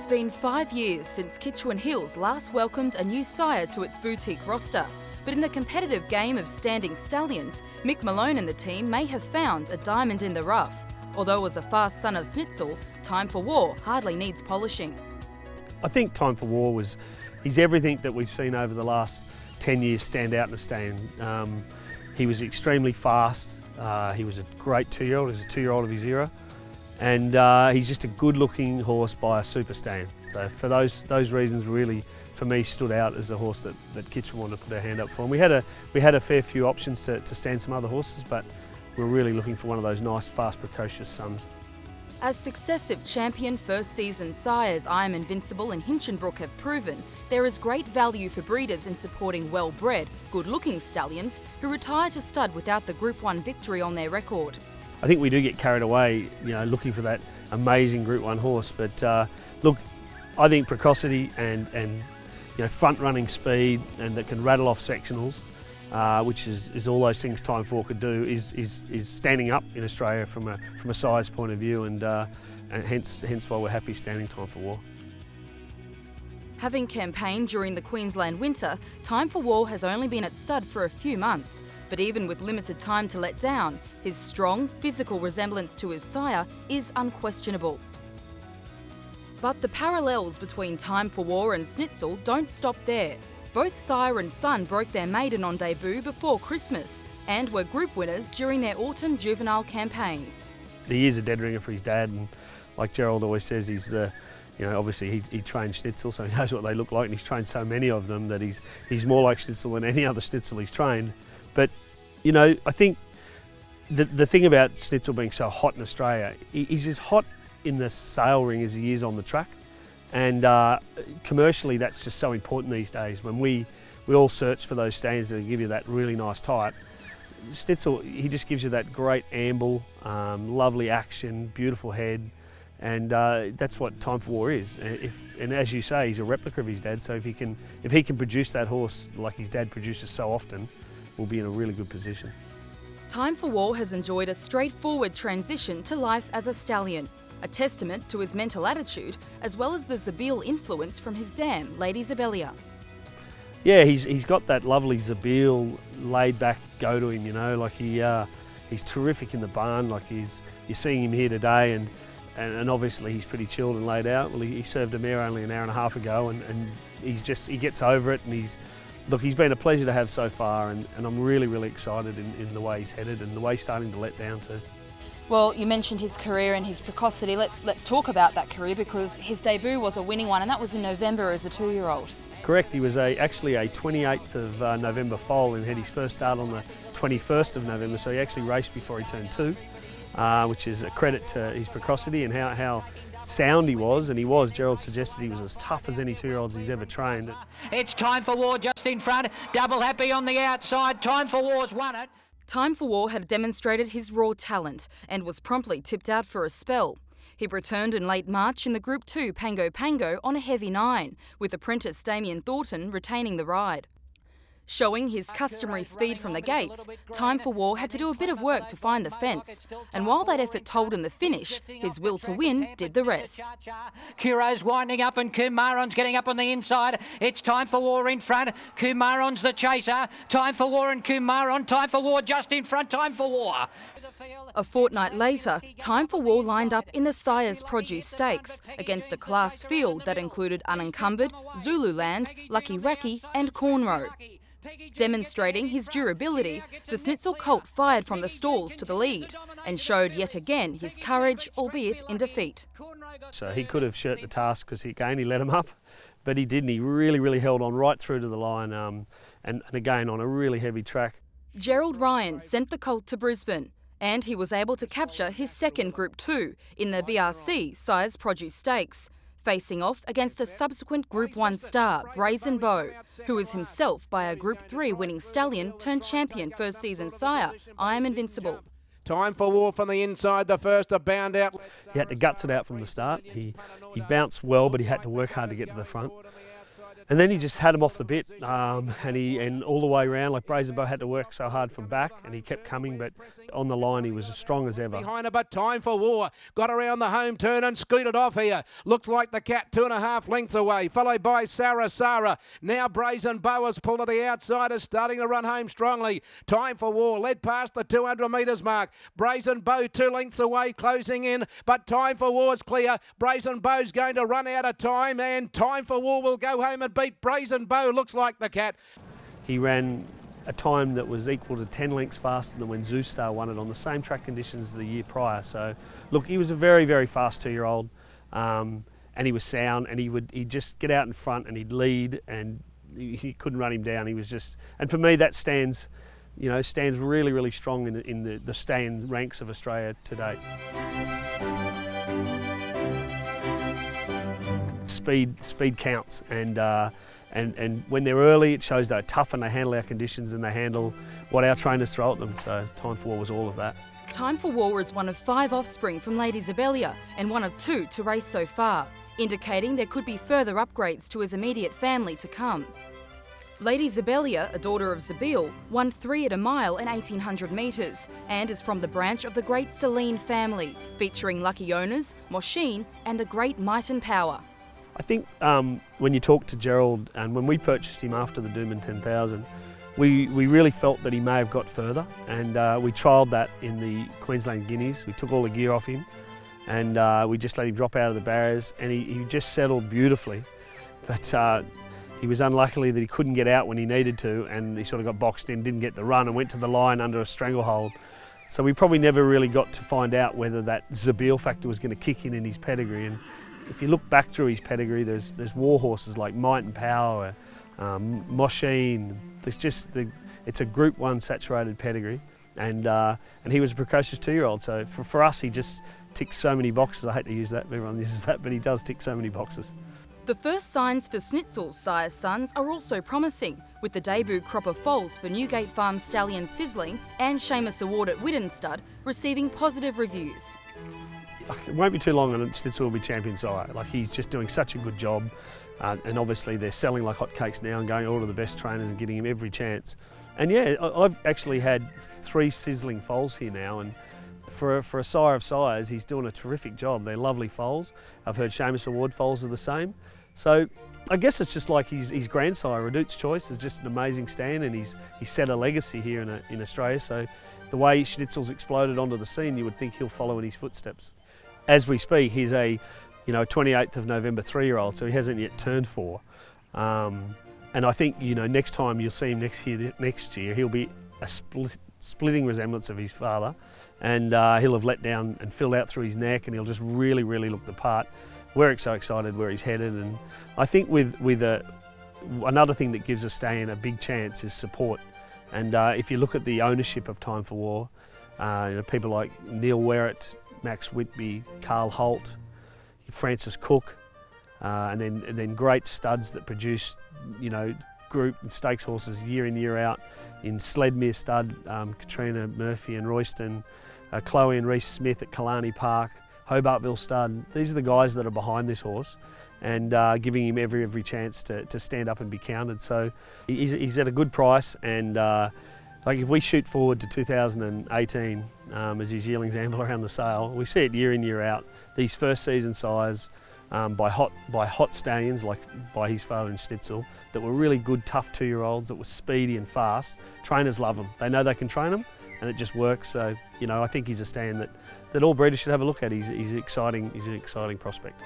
been 5 years since Kitchewan Hills last welcomed a new sire to its boutique roster. But in the competitive game of standing stallions, Mick Malone and the team may have found a diamond in the rough. Although as a fast son of Snitzel, Time for War hardly needs polishing. I think Time for War he's everything that we've seen over the last 10 years stand out in the stand. He was extremely fast, he was a great 2-year-old, he was a 2-year-old of his era, and he's just a good-looking horse by a super stand. So for those reasons, really, for me, stood out as a horse that Kitchewan wanted to put their hand up for. And we had a fair few options to stand some other horses, but we're really looking for one of those nice, fast, precocious sons. As successive champion first season sires I Am Invincible and Hinchinbrook have proven, there is great value for breeders in supporting well-bred, good-looking stallions who retire to stud without the Group 1 victory on their record. I think we do get carried away, looking for that amazing Group 1 horse. But look, I think precocity and front-running speed and that can rattle off sectionals, which is all those things Time for War could do, is standing up in Australia from a size point of view, and hence why we're happy standing Time for War. Having campaigned during the Queensland winter, Time for War has only been at stud for a few months, but even with limited time to let down, his strong physical resemblance to his sire is unquestionable. But the parallels between Time for War and Snitzel don't stop there. Both sire and son broke their maiden on debut before Christmas and were group winners during their autumn juvenile campaigns. He is a dead ringer for his dad, and like Gerald always says, he's obviously he trained Snitzel, so he knows what they look like, and he's trained so many of them that he's more like Snitzel than any other Snitzel he's trained. But I think the thing about Snitzel being so hot in Australia, he's as hot in the sale ring as he is on the track, and commercially that's just so important these days. When we all search for those stands that give you that really nice type, Snitzel, he just gives you that great amble, lovely action, beautiful head. And that's what Time for War is. And as you say, he's a replica of his dad, so if he can produce that horse like his dad produces so often, we'll be in a really good position. Time for War has enjoyed a straightforward transition to life as a stallion, a testament to his mental attitude, as well as the Zabeel influence from his dam, Lady Zabelia. Yeah, he's got that lovely Zabeel laid-back go to him, like he's terrific in the barn. Like you're seeing him here today, and obviously he's pretty chilled and laid out. Well, he served a mare only an hour and a half ago, and he gets over it, and he's been a pleasure to have so far, and I'm really, really excited in the way he's headed and the way he's starting to let down too. Well, you mentioned his career and his precocity. Let's talk about that career, because his debut was a winning one, and that was in November as a 2-year-old. Correct, he was actually a 28th of November foal and had his first start on the 21st of November, so he actually raced before he turned 2. Which is a credit to his precocity and how sound he was, and Gerald suggested he was as tough as any 2-year-olds he's ever trained. It's Time for War just in front, Double Happy on the outside, Time for War's won it. Time for War had demonstrated his raw talent and was promptly tipped out for a spell. He returned in late March in the Group 2 Pango Pango on a heavy 9, with apprentice Damien Thornton retaining the ride. Showing his customary speed from the gates, Time for War had to do a bit of work to find the fence, and while that effort told in the finish, his will to win did the rest. Kuro's winding up and Kumaron's getting up on the inside. It's Time for War in front. Kumaron's the chaser. Time for War and Kumaron. Time for War just in front. Time for War. A fortnight later, Time for War lined up in the Sire's Produce Stakes against a class field that included Unencumbered, Zululand, Lucky Racky and Cornrow. Demonstrating his durability, the Snitzel colt fired from the stalls to the lead and showed yet again his courage, albeit in defeat. So he could have shirked the task because he let him up, but he didn't. He really, really held on right through to the line, and again on a really heavy track. Gerald Ryan sent the colt to Brisbane, and he was able to capture his second Group 2 in the BRC Sire's Produce Stakes, facing off against a subsequent Group 1 star, Brazen Beau, who was himself by a Group 3 winning stallion turned champion first season sire, I Am Invincible. Time for War from the inside, the first to bound out. He had to guts it out from the start. He bounced well, but he had to work hard to get to the front. And then he just had him off the bit, and all the way around, like Brazen Beau had to work so hard from back, and he kept coming, but on the line he was as strong as ever. Behind her, but Time for War got around the home turn and scooted off here. Looks like the cat 2.5 lengths away, followed by Sire. Now Brazen Beau has pulled to the outside, is starting to run home strongly. Time for War led past the 200 metres mark. Brazen Beau 2 lengths away, closing in, but Time for War's clear. Brazen Beau's going to run out of time, and Time for War will go home and beat Brazen Beau. Looks like the cat. He ran a time that was equal to 10 lengths faster than when Zeus Star won it on the same track conditions the year prior. So, look, he was a very, very fast 2-year-old, and he was sound, and he'd just get out in front and he'd lead, and he couldn't run him down. He was just, and for me that stands really, really strong in the stand ranks of Australia to date. Speed counts, and when they're early, it shows they're tough and they handle our conditions and they handle what our trainers throw at them. So Time for War was all of that. Time for War is one of 5 offspring from Lady Zebelia and one of 2 to race so far, indicating there could be further upgrades to his immediate family to come. Lady Zebelia, a daughter of Zabeel, won 3 at a mile and 1800 metres and is from the branch of the great Celine family, featuring lucky owners, Mosheen and the great Might and Power. I think when you talk to Gerald, and when we purchased him after the Doomben 10,000, we really felt that he may have got further, and we trialled that in the Queensland Guineas. We took all the gear off him, and we just let him drop out of the barriers, and he just settled beautifully. But he was unlucky that he couldn't get out when he needed to, and he sort of got boxed in, didn't get the run, and went to the line under a stranglehold. So we probably never really got to find out whether that Zabeel factor was going to kick in his pedigree. And if you look back through his pedigree, there's war horses like Might and Power, Mosheen. It's a Group 1 saturated pedigree, and he was a precocious 2-year-old. So for us, he just ticks so many boxes. I hate to use that, everyone uses that, but he does tick so many boxes. The first signs for Snitzel, Sire's sons, are also promising, with the debut crop of foals for Newgate Farm stallion Sizzling and Seamus Award at Widden Stud receiving positive reviews. It won't be too long and Snitzel will be champion Sire. Like, he's just doing such a good job, and obviously they're selling like hotcakes now and going all to the best trainers and getting him every chance. And yeah, I've actually had 3 sizzling foals here now, and for a sire of sires, he's doing a terrific job. They're lovely foals. I've heard Seamus Award foals are the same. So I guess it's just like his grandsire, Redout's Choice, is just an amazing stand, and he's set a legacy here in Australia. So the way Schnitzel's exploded onto the scene, you would think he'll follow in his footsteps. As we speak, he's a 28th of November 3-year-old, so he hasn't yet turned 4. And I think next time you'll see him next year, he'll be a splitting resemblance of his father, and he'll have let down and filled out through his neck, and he'll just really, really look the part. We're so excited where he's headed, and I think with another thing that gives a stallion a big chance is support. And if you look at the ownership of Time for War, people like Neil Werrett, Max Whitby, Carl Holt, Francis Cook, and then great studs that produce group and stakes horses year in, year out in Sledmere Stud, Katrina Murphy and Royston, Chloe and Reese Smith at Killarney Park, Hobartville Stud. These are the guys that are behind this horse and giving him every chance to stand up and be counted. So he's at a good price, and like if we shoot forward to 2018 as his yearlings amble around the sale, we see it year in, year out. These first season sires by hot stallions like by his father and Snitzel that were really good, tough 2-year-olds that were speedy and fast. Trainers love them. They know they can train them, and it just works. So I think he's a stand that all breeders should have a look at. He's an exciting prospect.